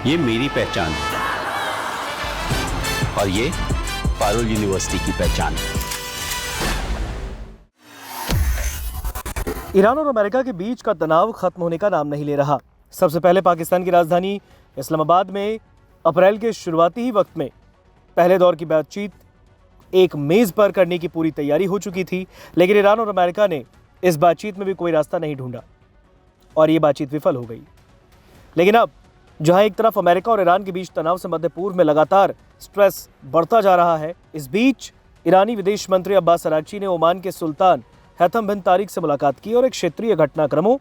ये मेरी पहचान है और ये पारुल यूनिवर्सिटी की पहचान है। ईरान और अमेरिका के बीच का तनाव खत्म होने का नाम नहीं ले रहा। सबसे पहले पाकिस्तान की राजधानी इस्लामाबाद में अप्रैल के शुरुआती ही वक्त में पहले दौर की बातचीत एक मेज पर करने की पूरी तैयारी हो चुकी थी, लेकिन ईरान और अमेरिका ने इस बातचीत में भी कोई रास्ता नहीं ढूंढा और ये बातचीत विफल हो गई। लेकिन अब जहां एक तरफ अमेरिका और ईरान के बीच तनाव से मध्य पूर्व में लगातार स्ट्रेस बढ़ता जा रहा है, इस बीच ईरानी विदेश मंत्री अब्बास अरागची ने ओमान के सुल्तान हैथम बिन तारिक से मुलाकात की और एक क्षेत्रीय घटनाक्रमों,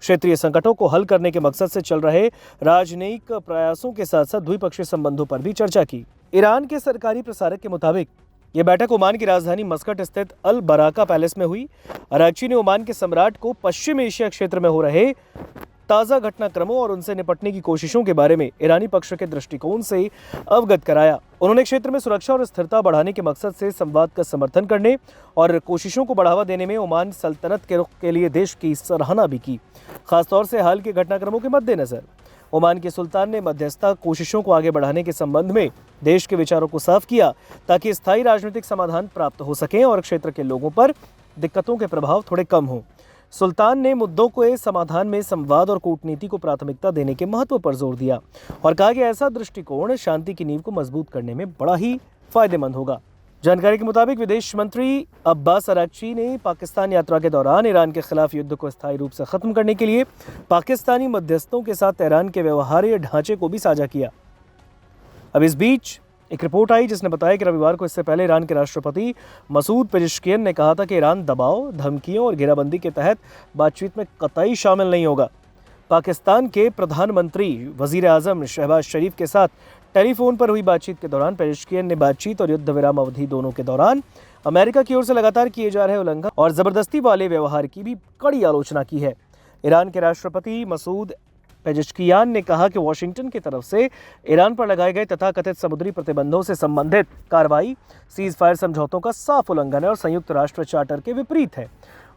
क्षेत्रीय संकटों को हल करने के मकसद से चल रहे राजनयिक प्रयासों के साथ साथ द्विपक्षीय संबंधों पर भी चर्चा की। ईरान के सरकारी प्रसारक के मुताबिक ये बैठक ओमान की राजधानी मस्कट स्थित अल बराका पैलेस में हुई। अरागची ने ओमान के सम्राट को पश्चिम एशिया क्षेत्र में हो रहे ताज़ा घटनाक्रमों और उनसे निपटने की कोशिशों के बारे में ईरानी पक्ष के दृष्टिकोण से अवगत कराया। उन्होंने क्षेत्र में सुरक्षा और स्थिरता बढ़ाने के मकसद से संवाद का समर्थन करने और कोशिशों को बढ़ावा देने में ओमान सल्तनत के रुख के लिए देश की सराहना भी की, खासतौर से हाल के घटनाक्रमों के मद्देनजर। ओमान के सुल्तान ने मध्यस्थता कोशिशों को आगे बढ़ाने के संबंध में देश के विचारों को साफ किया ताकि स्थायी राजनीतिक समाधान प्राप्त हो सके और क्षेत्र के लोगों पर दिक्कतों के प्रभाव थोड़े कम हों। सुल्तान ने मुद्दों के समाधान में संवाद और कूटनीति को प्राथमिकता देने के महत्व पर जोर दिया और कहा कि ऐसा दृष्टिकोण शांति की नींव को मजबूत करने में बड़ा ही फायदेमंद होगा। जानकारी के मुताबिक विदेश मंत्री अब्बास अरागची ने पाकिस्तान यात्रा के दौरान ईरान के खिलाफ युद्ध को स्थायी रूप से खत्म करने के लिए पाकिस्तानी मध्यस्थों के साथ ईरान के व्यवहार्य ढांचे को भी साझा किया। अब इस बीच एक रिपोर्ट आई जिसने बताया कि रविवार को इससे पहले ईरान के राष्ट्रपति मसूद पेजेश्कियन ने कहा था कि ईरान दबाव, धमकियों और घेराबंदी के तहत बातचीत में कतई शामिल नहीं होगा। पाकिस्तान के प्रधानमंत्री वजीर आजम शहबाज शरीफ के साथ टेलीफोन पर हुई बातचीत के दौरान पेजेश्कियन ने बातचीत और युद्ध विराम अवधि दोनों के दौरान अमेरिका की ओर से लगातार किए जा रहे उल्लंघन और जबरदस्ती वाले व्यवहार की भी कड़ी आलोचना की है। ईरान के राष्ट्रपति मसूद पेजेश्कियान ने कहा कि वॉशिंगटन की तरफ से ईरान पर लगाए गए तथाकथित समुद्री प्रतिबंधों से संबंधित कार्रवाई सीज फायर समझौतों का साफ उल्लंघन है और संयुक्त राष्ट्र चार्टर के विपरीत है।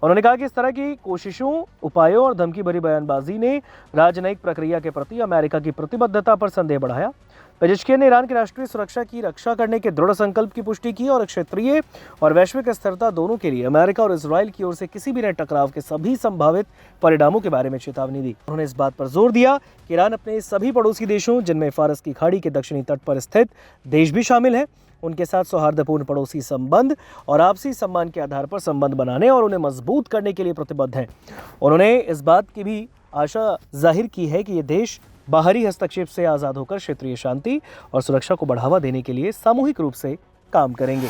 उन्होंने कहा कि इस तरह की कोशिशों, उपायों और धमकी भरी बयानबाजी ने राजनयिक प्रक्रिया के प्रति अमेरिका की प्रतिबद्धता पर संदेह बढ़ाया। पेजेश्कियान ने ईरान की राष्ट्रीय सुरक्षा की रक्षा करने के दृढ़ संकल्प की पुष्टि की और क्षेत्रीय और वैश्विक स्थिरता दोनों के लिए अमेरिका और इजराइल की ओर से किसी भी नए टकराव के सभी संभावित परिणामों के बारे में चेतावनी दी। उन्होंने इस बात पर जोर दिया कि ईरान अपने सभी पड़ोसी देशों, जिनमें फारस की खाड़ी के दक्षिणी तट पर स्थित देश भी शामिल है, उनके साथ सौहार्दपूर्ण पड़ोसी संबंध और आपसी सम्मान के आधार पर संबंध बनाने और उन्हें मजबूत करने के लिए प्रतिबद्ध हैं। उन्होंने इस बात की भी आशा जाहिर की है कि ये देश बाहरी हस्तक्षेप से आज़ाद होकर क्षेत्रीय शांति और सुरक्षा को बढ़ावा देने के लिए सामूहिक रूप से काम करेंगे।